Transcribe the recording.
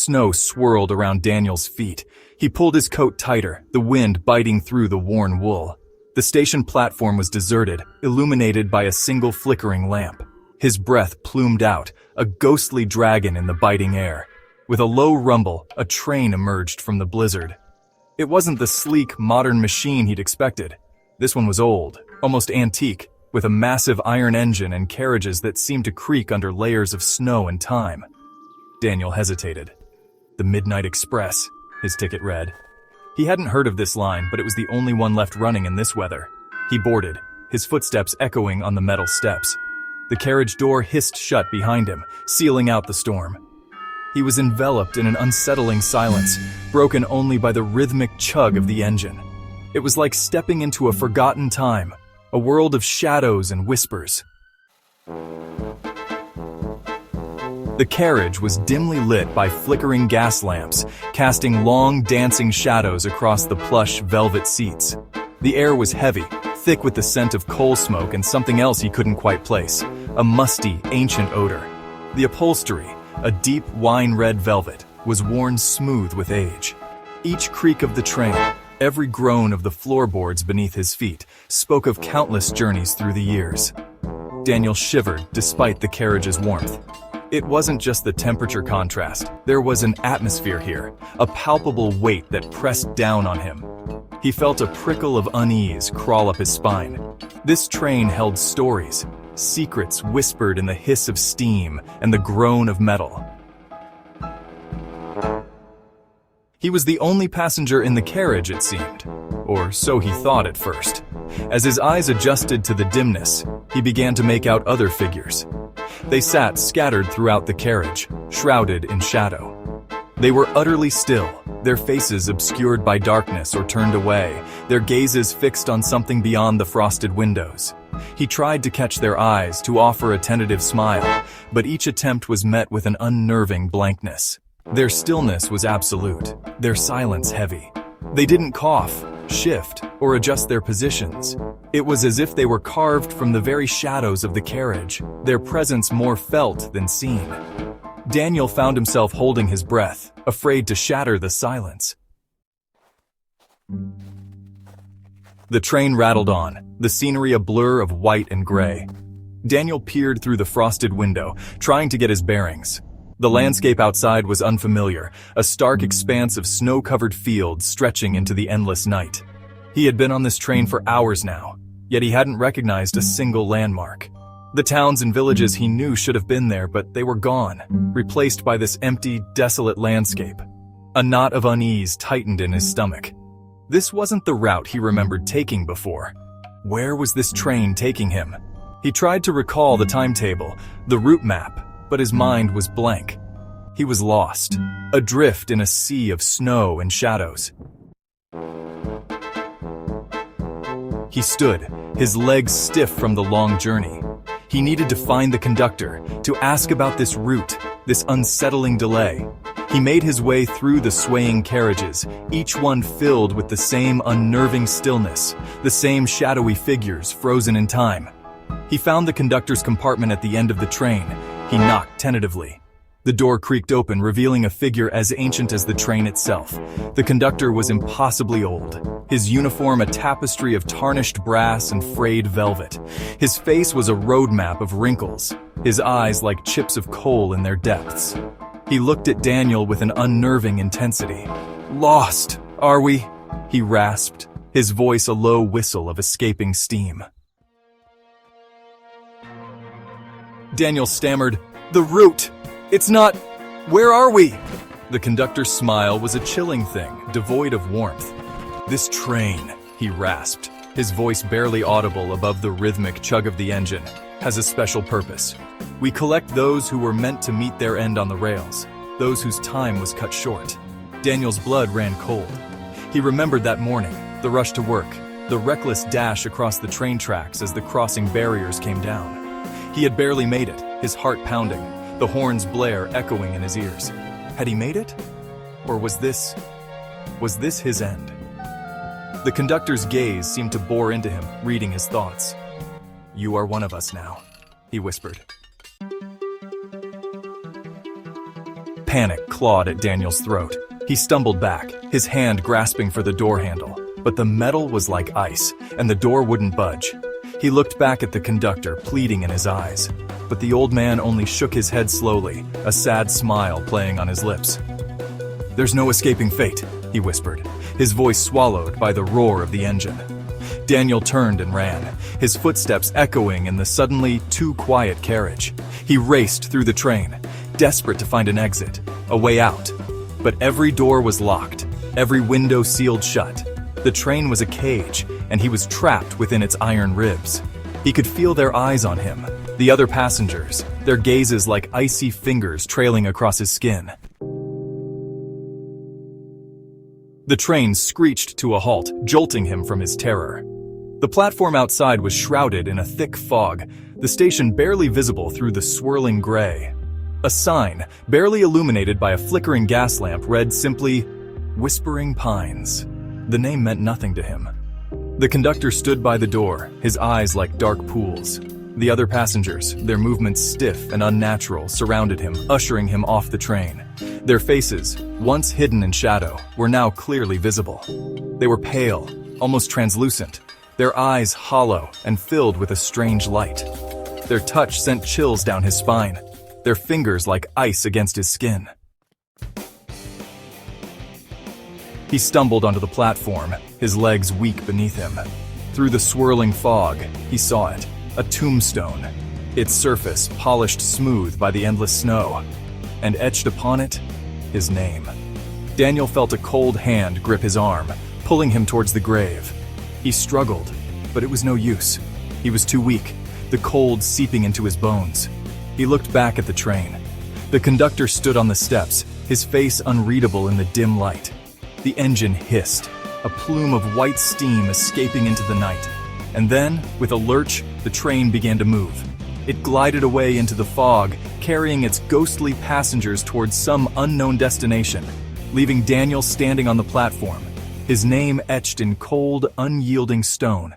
Snow swirled around Daniel's feet. He pulled his coat tighter, the wind biting through the worn wool. The station platform was deserted, illuminated by a single flickering lamp. His breath plumed out, a ghostly dragon in the biting air. With a low rumble, a train emerged from the blizzard. It wasn't the sleek, modern machine he'd expected. This one was old, almost antique, with a massive iron engine and carriages that seemed to creak under layers of snow and time. Daniel hesitated. The Midnight Express, his ticket read. He hadn't heard of this line, but it was the only one left running in this weather. He boarded, his footsteps echoing on the metal steps. The carriage door hissed shut behind him, sealing out the storm. He was enveloped in an unsettling silence, broken only by the rhythmic chug of the engine. It was like stepping into a forgotten time, a world of shadows and whispers. The carriage was dimly lit by flickering gas lamps, casting long, dancing shadows across the plush velvet seats. The air was heavy, thick with the scent of coal smoke and something else he couldn't quite place, a musty, ancient odor. The upholstery, a deep wine-red velvet, was worn smooth with age. Each creak of the train, every groan of the floorboards beneath his feet, spoke of countless journeys through the years. Daniel shivered despite the carriage's warmth. It wasn't just the temperature contrast. There was an atmosphere here, a palpable weight that pressed down on him. He felt a prickle of unease crawl up his spine. This train held stories, secrets whispered in the hiss of steam and the groan of metal. He was the only passenger in the carriage, it seemed, or so he thought at first. As his eyes adjusted to the dimness, he began to make out other figures. They sat scattered throughout the carriage, shrouded in shadow. They were utterly still, their faces obscured by darkness or turned away, their gazes fixed on something beyond the frosted windows. He tried to catch their eyes, to offer a tentative smile, but each attempt was met with an unnerving blankness. Their stillness was absolute, their silence heavy. They didn't cough, shift, or adjust their positions. It was as if they were carved from the very shadows of the carriage, their presence more felt than seen. Daniel found himself holding his breath, afraid to shatter the silence. The train rattled on, the scenery a blur of white and gray. Daniel peered through the frosted window, trying to get his bearings. The landscape outside was unfamiliar, a stark expanse of snow-covered fields stretching into the endless night. He had been on this train for hours now, yet he hadn't recognized a single landmark. The towns and villages he knew should have been there, but they were gone, replaced by this empty, desolate landscape. A knot of unease tightened in his stomach. This wasn't the route he remembered taking before. Where was this train taking him? He tried to recall the timetable, the route map, but his mind was blank. He was lost, adrift in a sea of snow and shadows. He stood, his legs stiff from the long journey. He needed to find the conductor, to ask about this route, this unsettling delay. He made his way through the swaying carriages, each one filled with the same unnerving stillness, the same shadowy figures frozen in time. He found the conductor's compartment at the end of the train. He knocked tentatively. The door creaked open, revealing a figure as ancient as the train itself. The conductor was impossibly old, his uniform a tapestry of tarnished brass and frayed velvet. His face was a road map of wrinkles, his eyes like chips of coal in their depths. He looked at Daniel with an unnerving intensity. "Lost, are we?" he rasped, his voice a low whistle of escaping steam. Daniel stammered, "The route! It's not... Where are we?" The conductor's smile was a chilling thing, devoid of warmth. "This train," he rasped, his voice barely audible above the rhythmic chug of the engine, "has a special purpose. We collect those who were meant to meet their end on the rails, those whose time was cut short." Daniel's blood ran cold. He remembered that morning, the rush to work, the reckless dash across the train tracks as the crossing barriers came down. He had barely made it, his heart pounding, the horn's blare echoing in his ears. Had he made it? Or was this his end? The conductor's gaze seemed to bore into him, reading his thoughts. "You are one of us now," he whispered. Panic clawed at Daniel's throat. He stumbled back, his hand grasping for the door handle. But the metal was like ice, and the door wouldn't budge. He looked back at the conductor, pleading in his eyes. But the old man only shook his head slowly, a sad smile playing on his lips. "There's no escaping fate," he whispered, his voice swallowed by the roar of the engine. Daniel turned and ran, his footsteps echoing in the suddenly too quiet carriage. He raced through the train, desperate to find an exit, a way out. But every door was locked, every window sealed shut. The train was a cage, and he was trapped within its iron ribs. He could feel their eyes on him, the other passengers, their gazes like icy fingers trailing across his skin. The train screeched to a halt, jolting him from his terror. The platform outside was shrouded in a thick fog, the station barely visible through the swirling gray. A sign, barely illuminated by a flickering gas lamp, read simply, "Whispering Pines." The name meant nothing to him. The conductor stood by the door, his eyes like dark pools. The other passengers, their movements stiff and unnatural, surrounded him, ushering him off the train. Their faces, once hidden in shadow, were now clearly visible. They were pale, almost translucent, their eyes hollow and filled with a strange light. Their touch sent chills down his spine, their fingers like ice against his skin. He stumbled onto the platform, his legs weak beneath him. Through the swirling fog, he saw it, a tombstone, its surface polished smooth by the endless snow, and etched upon it, his name. Daniel felt a cold hand grip his arm, pulling him towards the grave. He struggled, but it was no use. He was too weak, the cold seeping into his bones. He looked back at the train. The conductor stood on the steps, his face unreadable in the dim light. The engine hissed, a plume of white steam escaping into the night. And then, with a lurch, the train began to move. It glided away into the fog, carrying its ghostly passengers towards some unknown destination, leaving Daniel standing on the platform, his name etched in cold, unyielding stone.